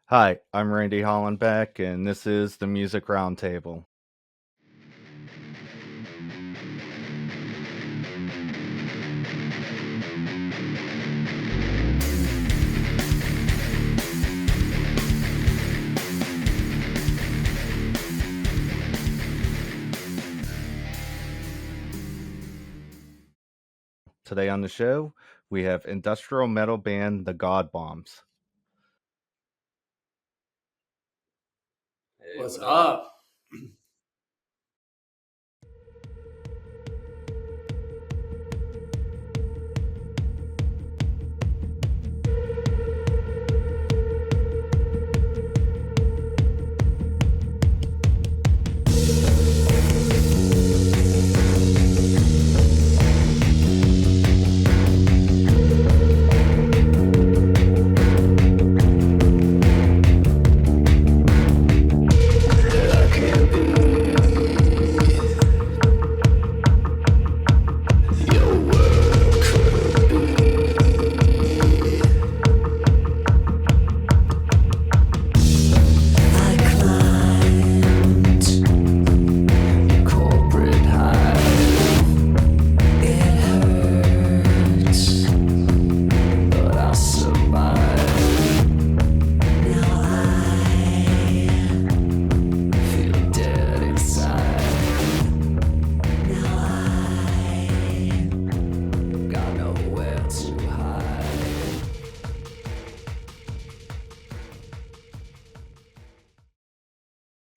Hi, I'm Randy Hollenbeck, and this is the Music Roundtable. Today on the show, we have industrial metal band The God Bombs. Hey, What's what up? up?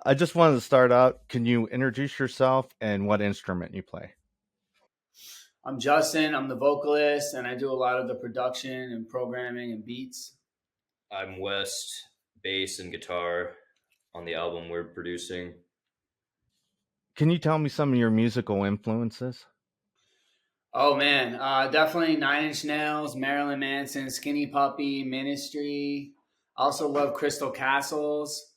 I just wanted to start out. Can you introduce yourself and what instrument you play? I'm Justin. I'm the vocalist, and I do a lot of the production and programming and beats. I'm West, bass and guitar on the album we're producing. Can you tell me some of your musical influences? Oh man, definitely Nine Inch Nails, Marilyn Manson, Skinny Puppy, Ministry. I also love Crystal Castles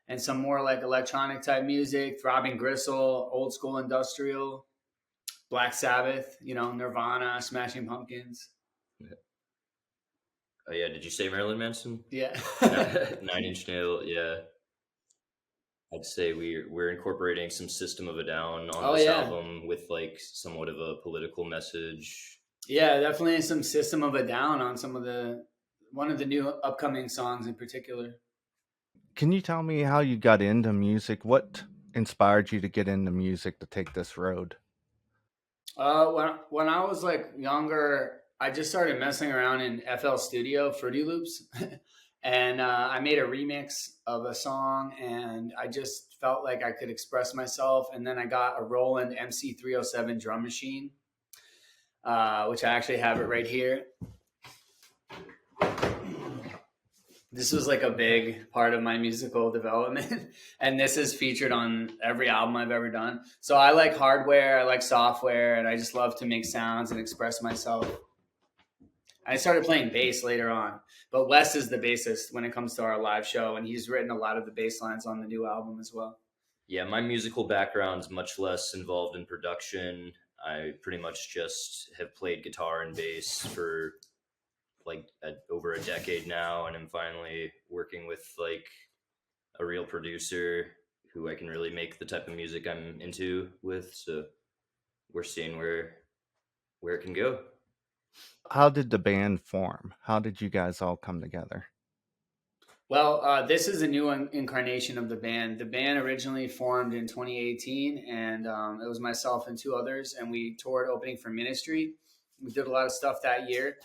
and some more like electronic type music. Throbbing Gristle, old school industrial, Black Sabbath, Nirvana, Smashing Pumpkins. Oh yeah, did you say Marilyn Manson? Yeah. Nine Inch Nail, yeah. I'd say we're incorporating some System of a Down on Oh this yeah. album with like somewhat of a political message. Yeah, definitely some System of a Down on one of the new upcoming songs in particular. Can you tell me how you got into music? What inspired you to get into music to take this road? When I was like younger, I just started messing around in FL Studio, Fruity Loops, and I made a remix of a song, and I just felt like I could express myself. And then I got a Roland MC307 drum machine, which I actually have it right here. This was like a big part of my musical development, and this is featured on every album I've ever done. So I like hardware, I like software, and I just love to make sounds and express myself. I started playing bass later on, but Wes is the bassist when it comes to our live show, and he's written a lot of the bass lines on the new album as well. Yeah, my musical background's much less involved in production. I pretty much just have played guitar and bass for over a decade now, and I'm finally working with like a real producer who I can really make the type of music I'm into with. So we're seeing where it can go. How did the band form? How did you guys all come together? Well, this is a new incarnation of the band. The band originally formed in 2018, and it was myself and two others, and we toured opening for Ministry. We did a lot of stuff that year,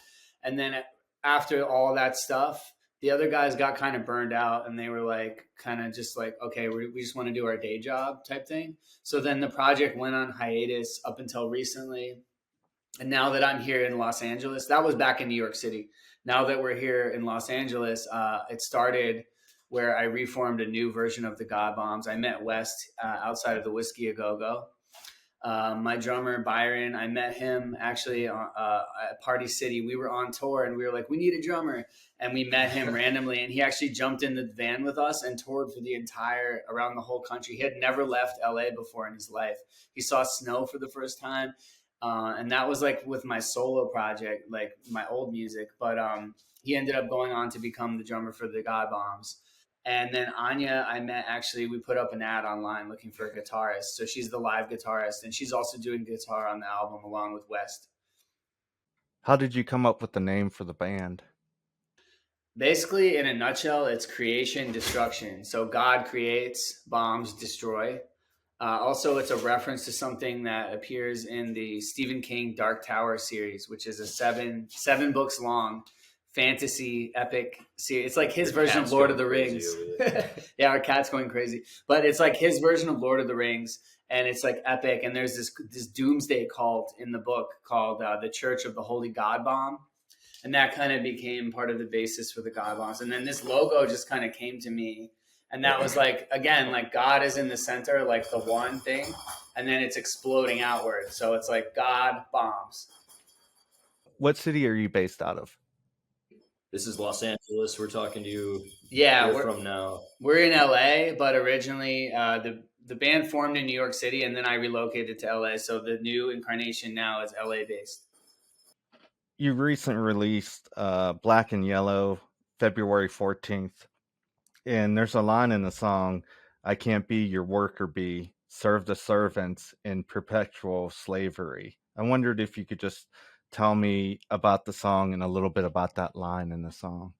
and then after all that stuff, the other guys got kind of burned out, and they were like, kind of just like, okay, we just want to do our day job type thing. So then the project went on hiatus up until recently, and now that I'm here in Los Angeles, that was back in New York City. Now that we're here in Los Angeles, it started where I reformed a new version of the God Bombs. I met West outside of the Whiskey A Go Go. My drummer Byron, I met him actually at Party City. We were on tour and we were like, we need a drummer, and we met him randomly. And he actually jumped in the van with us and toured for around the whole country. He had never left LA before in his life. He saw snow for the first time. And that was like with my solo project, like my old music. But he ended up going on to become the drummer for the God Bombs. And then Anya, I met actually. We put up an ad online looking for a guitarist. So she's the live guitarist, and she's also doing guitar on the album along with West. How did you come up with the name for the band? Basically, in a nutshell, it's creation, destruction. So God creates, bombs destroy. Also, it's a reference to something that appears in the Stephen King Dark Tower series, which is a seven books long fantasy epic series. It's like his Your version of cat's Lord of the going crazy Rings. over there. Yeah, our cat's going crazy, but it's like his version of Lord of the Rings, and it's like epic. And there's this doomsday cult in the book called the Church of the Holy God Bomb, and that kind of became part of the basis for the God Bombs. And then this logo just kind of came to me, and that was like, again, like God is in the center, like the one thing, and then it's exploding outward. So it's like God Bombs. What city are you based out of? This is Los Angeles. We're talking to you. Yeah, We're from now. We're in LA, but originally the band formed in New York City, and then I relocated to LA. So the new incarnation now is LA based. You recently released Black and Yellow, February 14th. And there's a line in the song, I can't be your worker bee, serve the servants in perpetual slavery. I wondered if you could just tell me about the song and a little bit about that line in the song.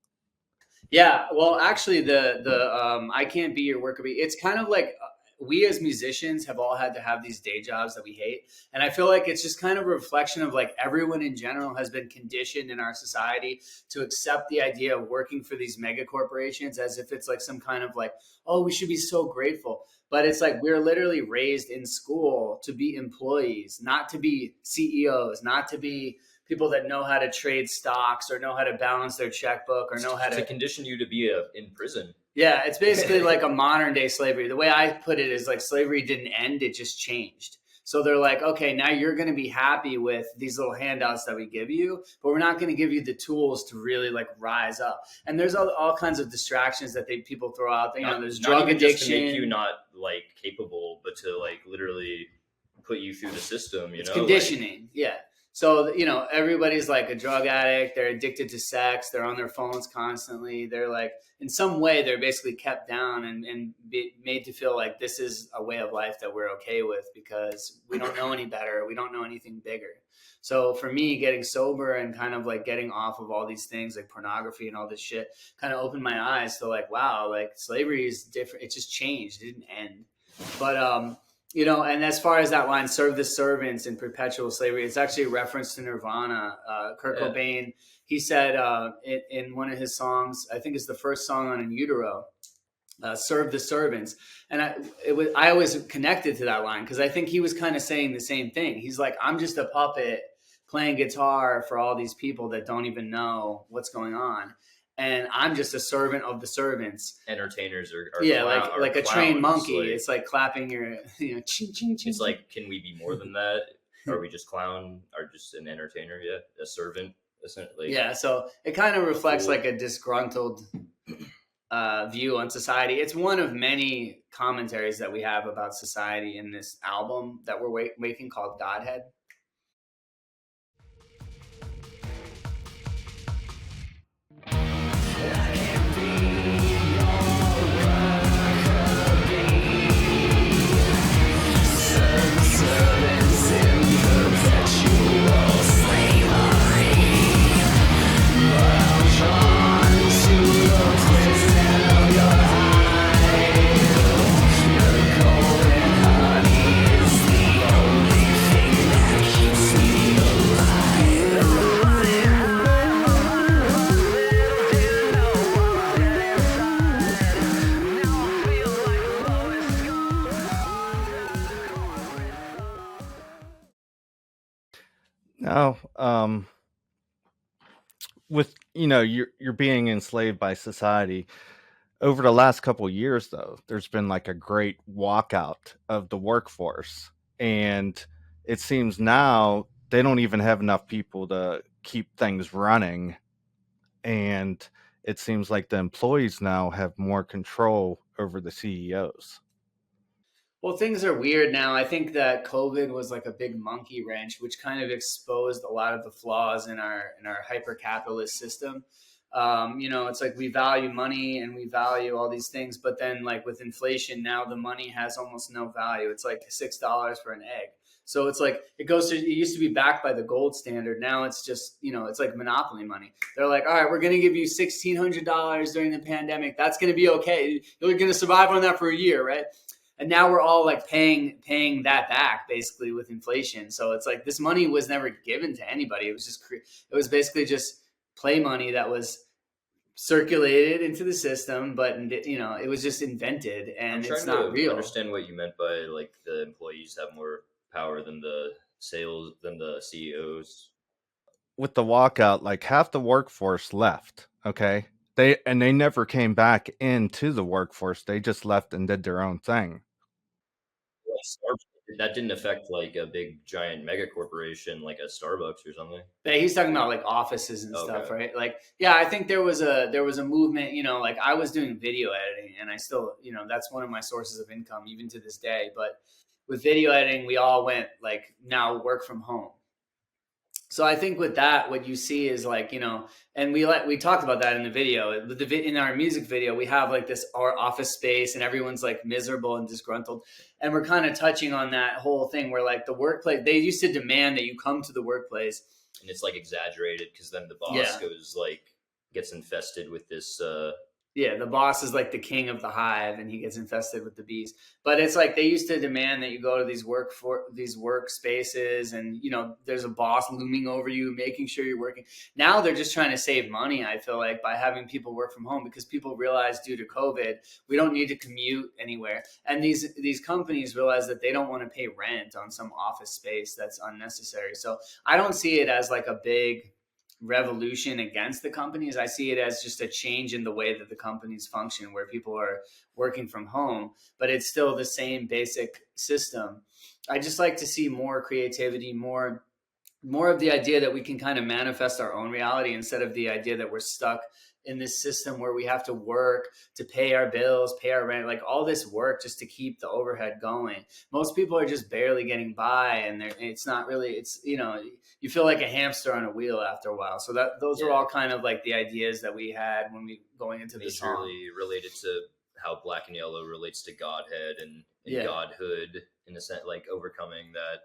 Yeah, well, actually, the I can't be your worker bee. It's kind of like we as musicians have all had to have these day jobs that we hate, and I feel like it's just kind of a reflection of like everyone in general has been conditioned in our society to accept the idea of working for these mega corporations as if it's like some kind of like, oh, we should be so grateful. But it's like we're literally raised in school to be employees, not to be CEOs, not to be people that know how to trade stocks or know how to balance their checkbook or know how To to condition you to be in prison. yeah, it's basically like a modern day slavery. The way I put it is like slavery didn't end, it just changed. So they're like, okay, now you're going to be happy with these little handouts that we give you, but we're not going to give you the tools to really like rise up. And there's all kinds of distractions that people throw out there. You know, there's drug even addiction. Just to make you not like capable, but to like literally put you through the system. It's conditioning. Like, yeah. So, you know, everybody's like a drug addict. They're addicted to sex. They're on their phones constantly. They're like, in some way, they're basically kept down and made to feel like this is a way of life that we're okay with because we don't know any better. We don't know anything bigger. So for me, getting sober and kind of like getting off of all these things like pornography and all this shit kind of opened my eyes to like, wow, like slavery is different. It just changed. It didn't end. But, you know, and as far as that line, serve the servants in perpetual slavery, it's actually a reference to Nirvana. Kurt Cobain, he said in one of his songs, I think it's the first song on In Utero, serve the servants. And I always connected to that line because I think he was kind of saying the same thing. He's like, I'm just a puppet playing guitar for all these people that don't even know what's going on. And I'm just a servant of the servants. Entertainers are yeah, like a trained monkey. Like, it's like clapping your, you know, ching, ching, ching. It's like, can we be more than that? Are we just clown? Are just an entertainer? Yeah, a servant. Like, yeah, so it kind of reflects like a disgruntled view on society. It's one of many commentaries that we have about society in this album that we're making called Godhead. Now, with you're being enslaved by society. Over the last couple of years, though, there's been like a great walkout of the workforce, and it seems now they don't even have enough people to keep things running, and it seems like the employees now have more control over the CEOs. Well, things are weird now. I think that COVID was like a big monkey wrench, which kind of exposed a lot of the flaws in our hyper capitalist system. It's like we value money and we value all these things, but then like with inflation now, the money has almost no value. It's like $6 for an egg. So it's like it used to be backed by the gold standard. Now it's just it's like monopoly money. They're like, all right, we're gonna give you $1,600 during the pandemic. That's gonna be okay. You're gonna survive on that for a year, right? And now we're all like paying that back basically with inflation. So it's like this money was never given to anybody. It was it was basically just play money that was circulated into the system, but it was just invented, and it's not real. Understand what you meant by like the employees have more power than the CEOs. With the walkout, like half the workforce left. Okay, they never came back into the workforce. They just left and did their own thing. That didn't affect like a big giant mega corporation like a Starbucks or something. Yeah, he's talking about like offices and stuff, right? Like, yeah, I think there was a movement. Like I was doing video editing, and I still, that's one of my sources of income even to this day. But with video editing, we all went like now work from home. So I think with that, what you see is like, and we talked about that in the video. In our music video, we have like our office space, and everyone's like miserable and disgruntled, and we're kind of touching on that whole thing where like the workplace, they used to demand that you come to the workplace, and it's like exaggerated because then the boss gets infested with this. Yeah, the boss is like the king of the hive, and he gets infested with the bees. But it's like they used to demand that you go to these workspaces, and there's a boss looming over you, making sure you're working. Now they're just trying to save money. I feel like by having people work from home, because people realize due to COVID, we don't need to commute anywhere, and these companies realize that they don't want to pay rent on some office space that's unnecessary. So I don't see it as like a big revolution against the companies. I see it as just a change in the way that the companies function, where people are working from home, but it's still the same basic system. I just like to see more creativity, more of the idea that we can kind of manifest our own reality, instead of the idea that we're stuck in this system where we have to work to pay our bills, pay our rent, like all this work just to keep the overhead going. Most people are just barely getting by, and it's not really, you feel like a hamster on a wheel after a while. So those are all kind of like the ideas that we had when we going into the song. Really related to how Black and Yellow relates to Godhead and Godhood, in a sense, like overcoming that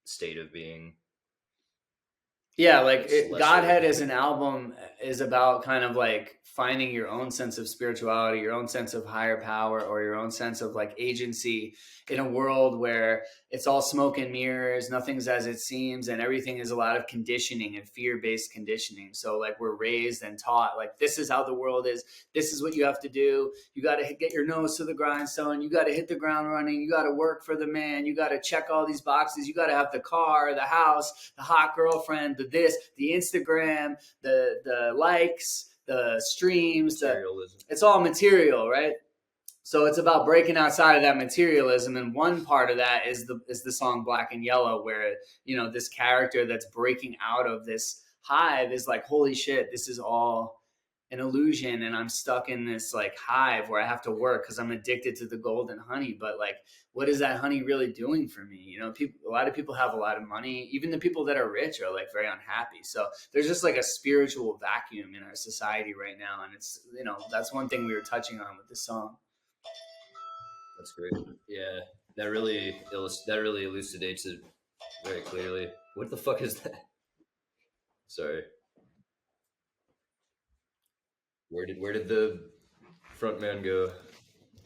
state of being. Yeah, like Godhead as an album is about kind of like finding your own sense of spirituality, your own sense of higher power, or your own sense of like agency in a world where it's all smoke and mirrors, nothing's as it seems, and everything is a lot of conditioning and fear-based conditioning. So like we're raised and taught like this is how the world is, this is what you have to do, you got to get your nose to the grindstone, you got to hit the ground running, you got to work for the man, you got to check all these boxes, you got to have the car, the house, the hot girlfriend, the Instagram, the likes, the streams, it's all material, right? So it's about breaking outside of that materialism, and one part of that is the song Black and Yellow, where this character that's breaking out of this hive is like, holy shit, this is all an illusion, and I'm stuck in this like hive where I have to work because I'm addicted to the golden honey. But like, what is that honey really doing for me? A lot of people have a lot of money. Even the people that are rich are like very unhappy. So there's just like a spiritual vacuum in our society right now, and it's that's one thing we were touching on with this song. That's great. Yeah, that really elucidates it very clearly. What the fuck is that? Sorry. Where did the front man go?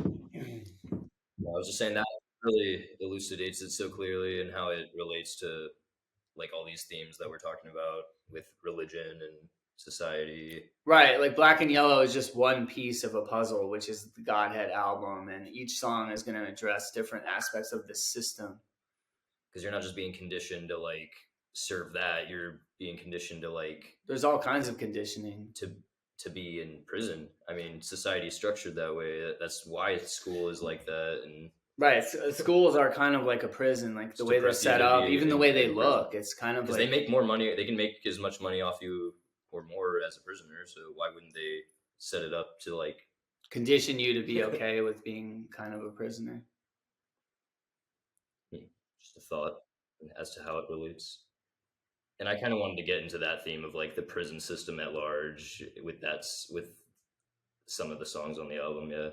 I was just saying that really elucidates it so clearly, and how it relates to like all these themes that we're talking about with religion and society. Right, like Black and Yellow is just one piece of a puzzle, which is the Godhead album, and each song is going to address different aspects of this system. Because you're not just being conditioned to like serve that, you're being conditioned to like, there's all kinds of conditioning to be in prison. I mean, society is structured that way. That's why school is like that. And right, schools are kind of like a prison, like the way they're set up, even the way they look. It's kind of because like, they make more money. They can make as much money off you or more as a prisoner. So why wouldn't they set it up to like condition you to be okay with being kind of a prisoner? Just a thought as to how it relates. And I kind of wanted to get into that theme of like the prison system at large with some of the songs on the album, yeah.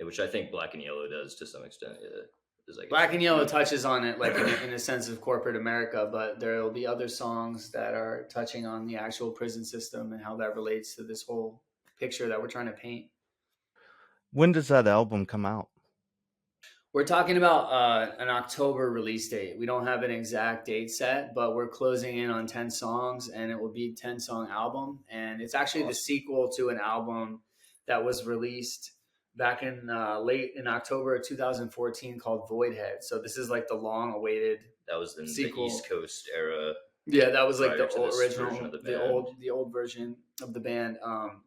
Which I think Black and Yellow does to some extent, yeah. Is, I guess, Black and Yellow touches on it like in a sense of corporate America, but there will be other songs that are touching on the actual prison system and how that relates to this whole picture that we're trying to paint. When does that album come out? We're talking about an October release date. We don't have an exact date set, but we're closing in on 10 songs, and it will be a 10-song album. And it's actually the sequel to an album that was released back in late in October of 2014 called Voidhead. So this is like the long-awaited that was in sequel. The East Coast era. Yeah, that was like the original, the old version of the band.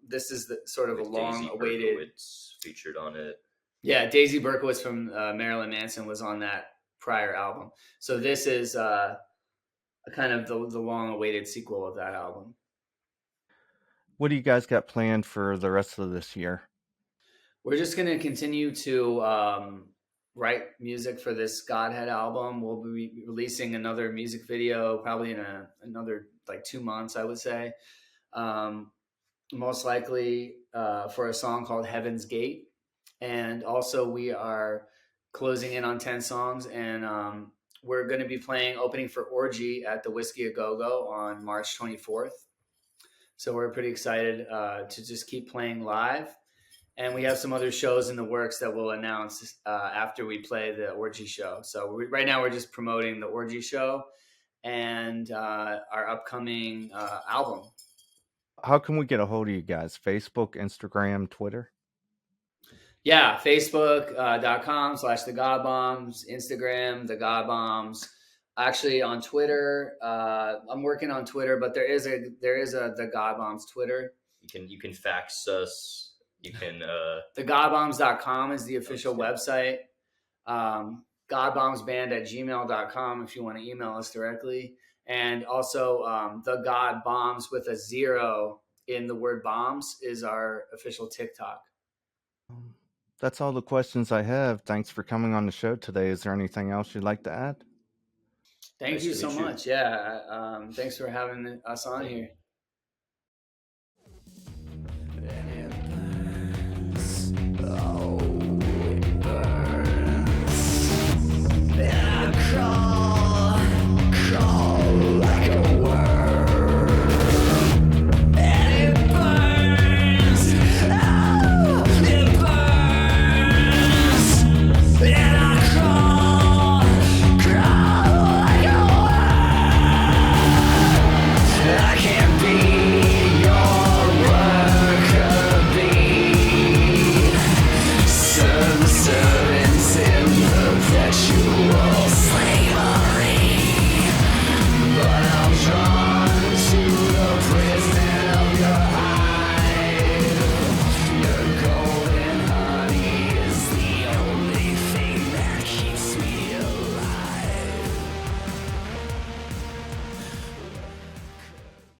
This is the sort of with a long-awaited. Daisy Berkowitz featured on it. Yeah, Daisy Berkowitz from Marilyn Manson was on that prior album. So this is a kind of the long-awaited sequel of that album. What do you guys got planned for the rest of this year? We're just going to continue to write music for this Godhead album. We'll be releasing another music video probably in another like 2 months, I would say. Most likely for a song called Heaven's Gate. And also we are closing in on 10 songs, and we're going to be playing opening for Orgy at the Whiskey A Go-Go on March 24th. So we're pretty excited to just keep playing live. And we have some other shows in the works that we'll announce after we play the Orgy show. So right now we're just promoting the Orgy show and our upcoming album. How can we get a hold of you guys? Facebook, Instagram, Twitter? Yeah, Facebook.com/The God Bombs, Instagram, The God Bombs. Actually, on Twitter, I'm working on Twitter, but there is a The God Bombs Twitter. You can fax us. You can thegodbombs.com is the official website. Godbombsband@gmail.com if you want to email us directly, and also The God Bombs with a 0 in the word bombs is our official TikTok. That's all the questions I have. Thanks for coming on the show today. Is there anything else you'd like to add? Thank you so much. Yeah. Thanks for having us on here.